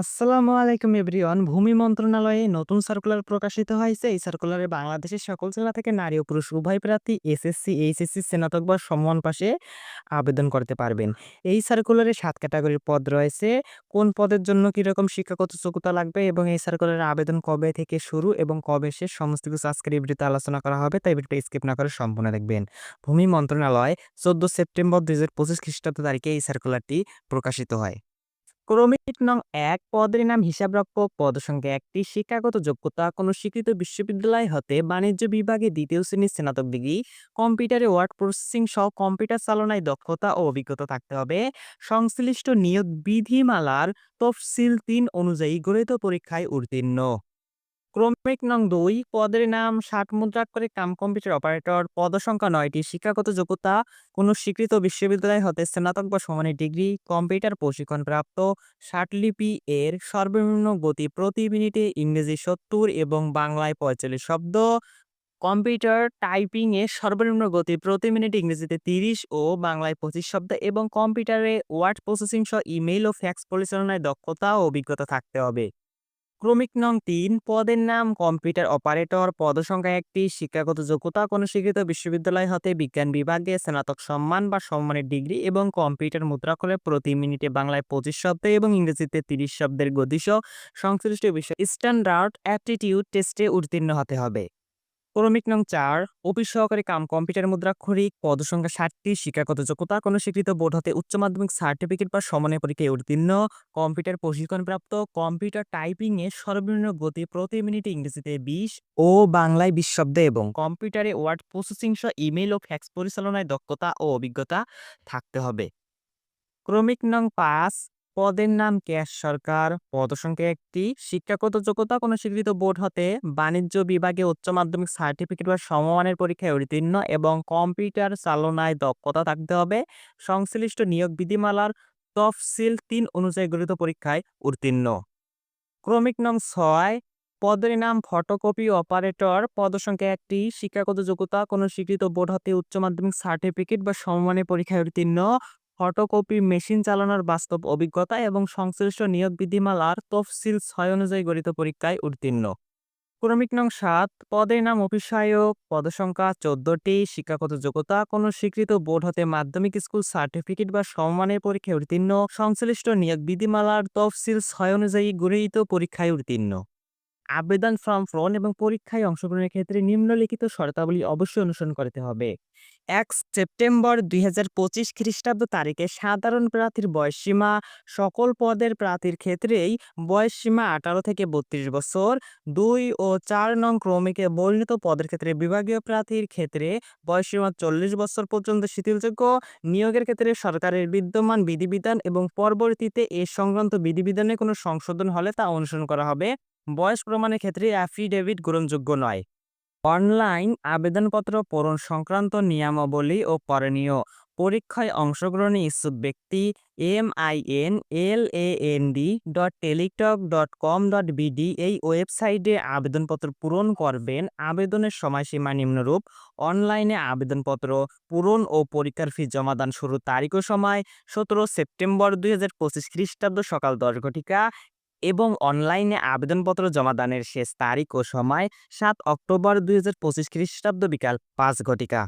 আসসালামু আলাইকুম এভরিওয়ান। ভূমি মন্ত্রণালয়ে নতুন সার্কুলার প্রকাশিত হয়েছে। এই সার্কুলারে বাংলাদেশের সকল জেলা থেকে নারী ও পুরুষ উভয় প্রার্থী এসএসসি, এইচএসসি, স্নাতক বা সমমান পাশে আবেদন করতে পারবেন। এই সার্কুলারে ৭ ক্যাটাগরির পদ রয়েছে। কোন পদের জন্য কিরকম শিক্ষাগত যোগ্যতা লাগবে এবং এই সার্কুলারে আবেদন কবে থেকে শুরু এবং কবে শেষ সমস্ত কিছু আজকের এই ভিডিওতে আলোচনা করা হবে। তাই ভিডিওটা স্কিপ না করে সম্পূর্ণ দেখবেন। ভূমি মন্ত্রণালয় ১৪ সেপ্টেম্বর ২০২৫ খ্রিস্টাব্দ তারিখে এই সার্কুলারটি প্রকাশিত হয়। ক্রমিক নং ১ পদের নাম হিসাবরক্ষক, পদসংখ্যা ১টি, শিক্ষাগত যোগ্যতা কোনো স্বীকৃত বিশ্ববিদ্যালয় হতে বাণিজ্য বিভাগে ২য় শ্রেণীর স্নাতক ডিগ্রি, কম্পিউটারে ওয়ার্ড প্রসেসিং সহ কম্পিউটার চালনায় দক্ষতা ও অভিজ্ঞতা থাকতে হবে। সংশ্লিষ্ট নিয়োগ বিধিমালার তফসিল ৩ অনুযায়ী গঠিত পরীক্ষায় উত্তীর্ণ। ক্রমিক নং ২ পদের নাম ৬০ মুদ্রাক্ষরে কম্পিউটার অপারেটর, পদসংখ্যা ৯টি, শিক্ষাগত যোগ্যতা কোনো স্বীকৃত বিশ্ববিদ্যালয় হতে স্নাতক বা সমানের ডিগ্রি, কম্পিউটার প্রশিক্ষণপ্রাপ্ত, ৬০ লিপি এর সর্বনিম্ন গতি প্রতি মিনিটে ইংরেজি ৭০ এবং বাংলায় ৪৫ শব্দ, কম্পিউটার টাইপিং এর সর্বনিম্ন গতি প্রতি মিনিটে ইংরেজিতে ৩০ ও বাংলায় ২৫ শব্দ এবং কম্পিউটারে ওয়ার্ড প্রসেসিং সহ ইমেইল ও ফ্যাক্স পরিচালনায় দক্ষতা ও অভিজ্ঞতা থাকতে হবে। ক্রমিক নং ৩ পদের নাম কম্পিউটার অপারেটর, পদসংখ্যা ১টি, শিক্ষাগত যোগ্যতা কোনো স্বীকৃত বিশ্ববিদ্যালয় হতে বিজ্ঞান বিভাগে স্নাতক সম্মান বা সম্মানের ডিগ্রি এবং কম্পিউটার মুদ্রাক্ষরে প্রতি মিনিটে বাংলায় ২৫ শব্দ এবং ইংরেজিতে ৩০ শব্দের গতিসহ সংশ্লিষ্ট বিষয় স্ট্যান্ডার্ড অ্যাপটিটিউড টেস্টে উত্তীর্ণ হতে হবে। ক্রমিক নং ৪ অফিস সহকারী কম্পিউটার মুদ্রাক্ষরিক, পদসংখ্যা ৬০টি, শিক্ষাগত যোগ্যতা কোনো স্বীকৃত বোর্ড হতে উচ্চ মাধ্যমিক সার্টিফিকেট বা সমমানের পরীক্ষায় উত্তীর্ণ, কম্পিউটার প্রশিক্ষণপ্রাপ্ত, কম্পিউটার টাইপিং এর সর্বনিম্ন গতি প্রতি মিনিটে ইংরেজিতে ২০ ও বাংলায় ২০ শব্দ এবং কম্পিউটারে ওয়ার্ড প্রসেসিং সহ ইমেইল ও ফ্যাক্স পরিচালনায় দক্ষতা ও অভিজ্ঞতা থাকতে হবে। ক্রমিক নং ৫ পদের নাম ক্যাশ সরকার, পদসংখ্যা ১টি, শিক্ষাগত যোগ্যতা কোনো স্বীকৃত বোর্ড হতে বাণিজ্য বিভাগে উচ্চ মাধ্যমিক সার্টিফিকেট বা সমমানের পরীক্ষায় উত্তীর্ণ এবং কম্পিউটার চালনায় দক্ষতা থাকতে হবে। সংশ্লিষ্ট নিয়োগ বিধিমালার তফসিল ৩ অনুযায়ী গঠিত পরীক্ষায় উত্তীর্ণ। ক্রমিক নং ৬ পদের নাম ফটোকপি অপারেটর, পদসংখ্যা ১টি, শিক্ষাগত যোগ্যতা কোনো স্বীকৃত বোর্ড হতে উচ্চ মাধ্যমিক সার্টিফিকেট বা সমমানের পরীক্ষায় উত্তীর্ণ, ফটোকপি মেশিন চালানোর বাস্তব অভিজ্ঞতা এবং সংশ্লিষ্ট নিয়োগ বিধিমালার তফসিল ৬ অনুযায়ী গঠিত পরীক্ষায় উত্তীর্ণ। ক্রমিক নং ৭ পদের নাম অফিস সহায়ক, পদসংখ্যা ১৪টি, শিক্ষাগত যোগ্যতা কোনো স্বীকৃত বোর্ড হতে মাধ্যমিক স্কুল সার্টিফিকেট বা সমমানের পরীক্ষায় উত্তীর্ণ, সংশ্লিষ্ট নিয়োগ বিধিমালার তফসিল ৬ অনুযায়ী গঠিত পরীক্ষায় উত্তীর্ণ। আবেদন ফর্ম পূরণ এবং পরীক্ষায় অংশগ্রহণের ক্ষেত্রে নিম্নলিখিত শর্তাবলী অবশ্যই অনুসরণ করতে হবে। ১ সেপ্টেম্বর ২০২৫ খ্রিস্টাব্দ তারিখে সাধারণ প্রার্থীর বয়সসীমা সকল পদের প্রার্থীর ক্ষেত্রেই বয়সসীমা ১৮ থেকে ৩২ বছর। ২ ও ৪ নং ক্রমিকে বর্ণিত পদের ক্ষেত্রে বিভাগীয় প্রার্থীর ক্ষেত্রে বয়সসীমা ৪০ বছর পর্যন্ত শিথিলযোগ্য। নিয়োগের ক্ষেত্রে সরকারের বিদ্যমান বিধিবিধান এবং পরবর্তীতে এ সংক্রান্ত বিধিবিধানে কোনো সংশোধন হলে তা অনুসরণ করা হবে। বয়স প্রমাণের ক্ষেত্রে অ্যাফিডেভিট গ্রহণযোগ্য নয়। অনলাইন আবেদনপত্র পূরণ সংক্রান্ত নিয়মাবলী ও করণীয়। পরীক্ষায় অংশগ্রহণে ইচ্ছুক ব্যক্তি mind.telectalk.com.bd এই ওয়েবসাইটে আবেদনপত্র পূরণ করবেন। আবেদনের সময়সীমা নিম্নরূপ: অনলাইনে আবেদনপত্র পূরণ ও পরীক্ষার ফি জমাদান শুরুর তারিখ ও সময় ১৭ সেপ্টেম্বর ২০২৫ খ্রিস্টাব্দ সকাল ১০ ঘটিকা এবং অনলাইনে আবেদনপত্র জমাদানের শেষ তারিখ ও সময় ৭ অক্টোবর ২০২৫ খ্রিস্টাব্দ বিকাল ৫ ঘটিকা।